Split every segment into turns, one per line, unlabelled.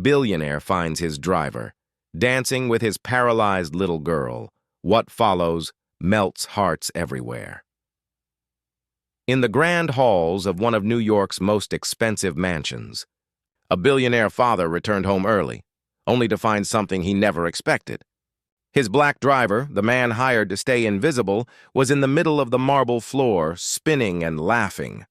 billionaire finds his driver, dancing with his paralyzed little girl. What follows melts hearts everywhere. In the grand halls of one of New York's most expensive mansions, a billionaire father returned home early, only to find something he never expected. His black driver, the man hired to stay invisible, was in the middle of the marble floor, spinning and laughing,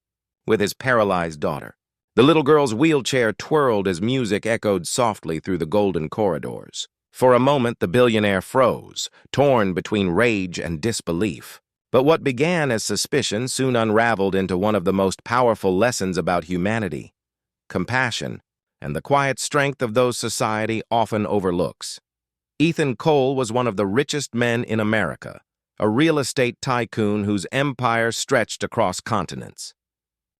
with his paralyzed daughter. The little girl's wheelchair twirled as music echoed softly through the golden corridors. For a moment, the billionaire froze, torn between rage and disbelief. But what began as suspicion soon unraveled into one of the most powerful lessons about humanity, compassion, and the quiet strength of those society often overlooks. Ethan Cole was one of the richest men in America, a real estate tycoon whose empire stretched across continents.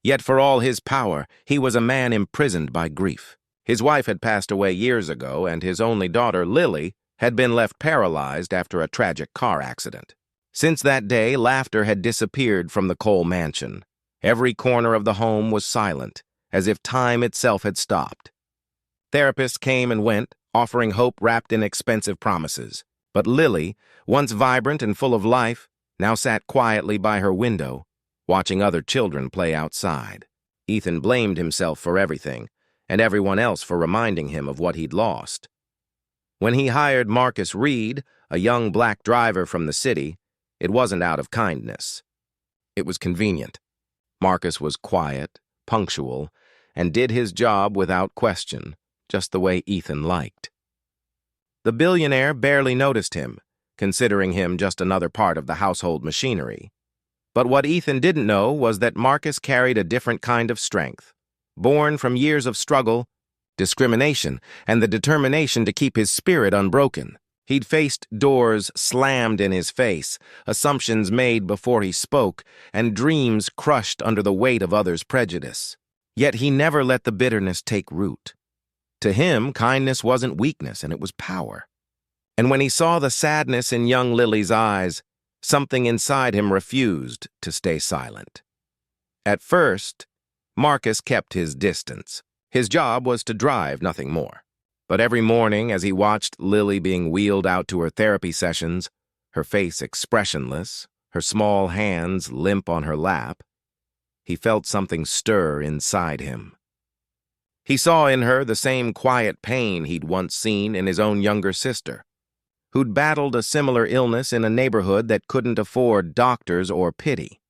Yet for all his power, he was a man imprisoned by grief. His wife had passed away years ago, and his only daughter, Lily, had been left paralyzed after a tragic car accident. Since that day, laughter had disappeared from the Cole mansion. Every corner of the home was silent, as if time itself had stopped. Therapists came and went, offering hope wrapped in expensive promises. But Lily, once vibrant and full of life, now sat quietly by her window, watching other children play outside. Ethan blamed himself for everything, and everyone else for reminding him of what he'd lost. When he hired Marcus Reed, a young black driver from the city, it wasn't out of kindness. It was convenient. Marcus was quiet, punctual, and did his job without question, just the way Ethan liked. The billionaire barely noticed him, considering him just another part of the household machinery. But what Ethan didn't know was that Marcus carried a different kind of strength, born from years of struggle, discrimination, and the determination to keep his spirit unbroken. He'd faced doors slammed in his face, assumptions made before he spoke, and dreams crushed under the weight of others' prejudice. Yet he never let the bitterness take root. To him, kindness wasn't weakness, and it was power. And when he saw the sadness in young Lily's eyes, something inside him refused to stay silent. At first, Marcus kept his distance. His job was to drive, nothing more. But every morning, as he watched Lily being wheeled out to her therapy sessions, her face expressionless, her small hands limp on her lap, he felt something stir inside him. He saw in her the same quiet pain he'd once seen in his own younger sister, who'd battled a similar illness in a neighborhood that couldn't afford doctors or pity.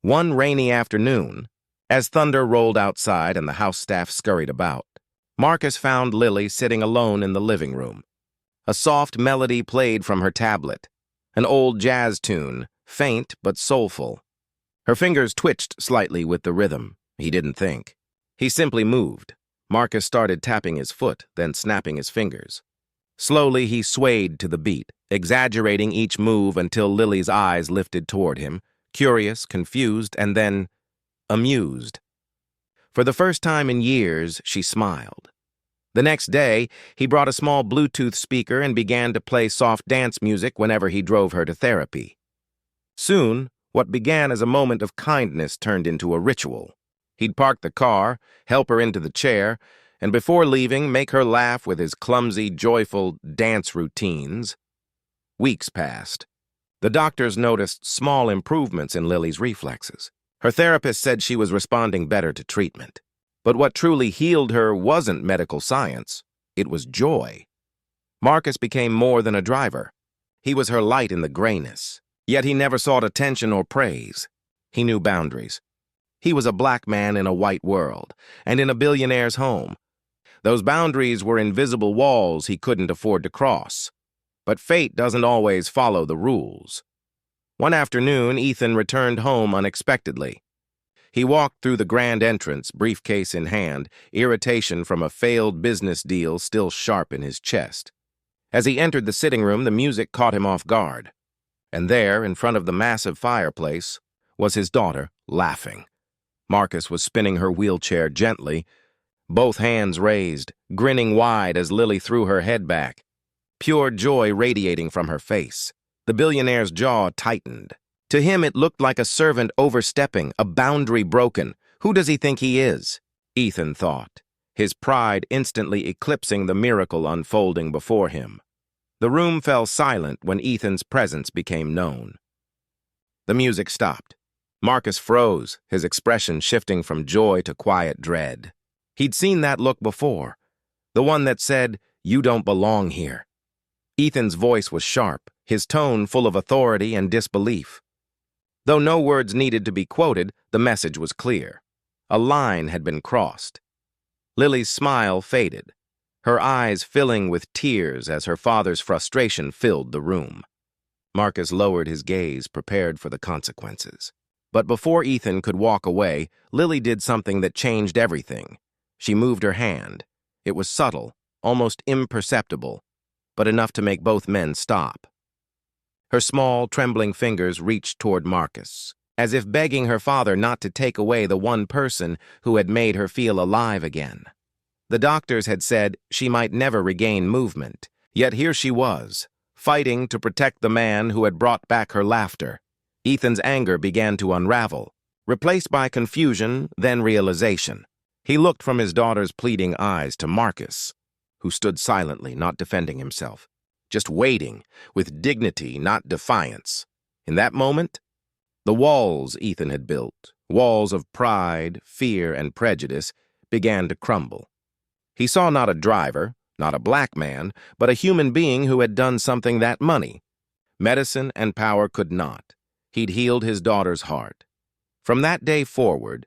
One rainy afternoon, as thunder rolled outside and the house staff scurried about, Marcus found Lily sitting alone in the living room. A soft melody played from her tablet, an old jazz tune, faint but soulful. Her fingers twitched slightly with the rhythm. He didn't think. He simply moved. Marcus started tapping his foot, then snapping his fingers. Slowly, he swayed to the beat, exaggerating each move until Lily's eyes lifted toward him, curious, confused, and then amused. For the first time in years, she smiled. The next day, he brought a small Bluetooth speaker and began to play soft dance music whenever he drove her to therapy. Soon, what began as a moment of kindness turned into a ritual. He'd park the car, help her into the chair, and before leaving, make her laugh with his clumsy, joyful dance routines. Weeks passed. The doctors noticed small improvements in Lily's reflexes. Her therapist said she was responding better to treatment. But what truly healed her wasn't medical science. It was joy. Marcus became more than a driver. He was her light in the grayness. Yet he never sought attention or praise. He knew boundaries. He was a black man in a white world, and in a billionaire's home. Those boundaries were invisible walls he couldn't afford to cross. But fate doesn't always follow the rules. One afternoon, Ethan returned home unexpectedly. He walked through the grand entrance, briefcase in hand, irritation from a failed business deal still sharp in his chest. As he entered the sitting room, the music caught him off guard. And there, in front of the massive fireplace, was his daughter, laughing. Marcus was spinning her wheelchair gently, both hands raised, grinning wide as Lily threw her head back, pure joy radiating from her face. The billionaire's jaw tightened. To him, it looked like a servant overstepping, a boundary broken. Who does he think he is? Ethan thought. his pride instantly eclipsing the miracle unfolding before him. The room fell silent when Ethan's presence became known. The music stopped. Marcus froze, his expression shifting from joy to quiet dread. He'd seen that look before, the one that said, "You don't belong here." Ethan's voice was sharp, his tone full of authority and disbelief. Though no words needed to be quoted, the message was clear. A line had been crossed. Lily's smile faded, her eyes filling with tears as her father's frustration filled the room. Marcus lowered his gaze, prepared for the consequences. But before Ethan could walk away, Lily did something that changed everything. She moved her hand. It was subtle, almost imperceptible, but enough to make both men stop. Her small, trembling fingers reached toward Marcus, as if begging her father not to take away the one person who had made her feel alive again. The doctors had said she might never regain movement, yet here she was, fighting to protect the man who had brought back her laughter. Ethan's anger began to unravel, replaced by confusion, then realization. He looked from his daughter's pleading eyes to Marcus, who stood silently, not defending himself, just waiting, with dignity, not defiance. In that moment, the walls Ethan had built, walls of pride, fear, and prejudice, began to crumble. He saw not a driver, not a black man, but a human being who had done something that money, medicine, and power could not. He'd healed his daughter's heart. From that day forward,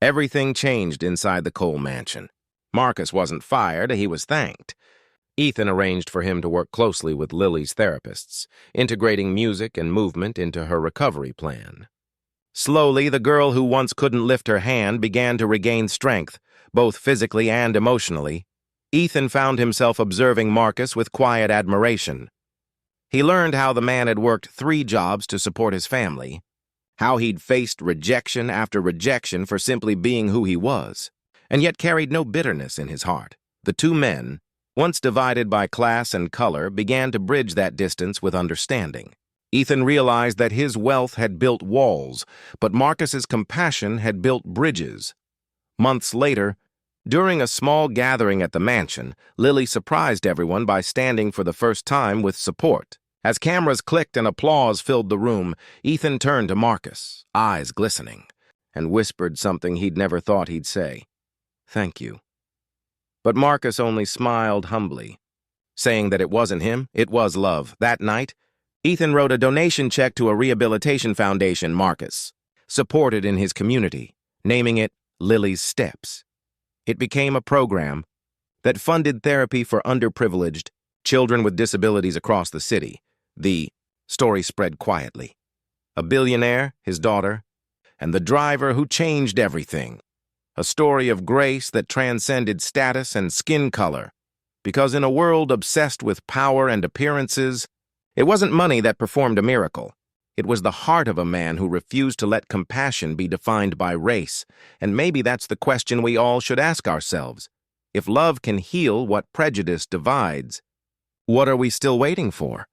everything changed inside the Cole mansion. Marcus wasn't fired, he was thanked. Ethan arranged for him to work closely with Lily's therapists, integrating music and movement into her recovery plan. Slowly, the girl who once couldn't lift her hand began to regain strength, both physically and emotionally. Ethan found himself observing Marcus with quiet admiration. He learned how the man had worked 3 jobs to support his family, how he'd faced rejection after rejection for simply being who he was, and yet carried no bitterness in his heart. The two men, once divided by class and color, began to bridge that distance with understanding. Ethan realized that his wealth had built walls, but Marcus's compassion had built bridges. Months later, during a small gathering at the mansion, Lily surprised everyone by standing for the first time with support. As cameras clicked and applause filled the room, Ethan turned to Marcus, eyes glistening, and whispered something he'd never thought he'd say. "Thank you." But Marcus only smiled humbly, saying that it wasn't him, it was love. That night, Ethan wrote a donation check to a rehabilitation foundation Marcus supported in his community, naming it Lily's Steps. It became a program that funded therapy for underprivileged children with disabilities across the city. The story spread quietly. A billionaire, his daughter, and the driver who changed everything. A story of grace that transcended status and skin color. Because in a world obsessed with power and appearances, it wasn't money that performed a miracle. It was the heart of a man who refused to let compassion be defined by race. And maybe that's the question we all should ask ourselves. If love can heal what prejudice divides, what are we still waiting for?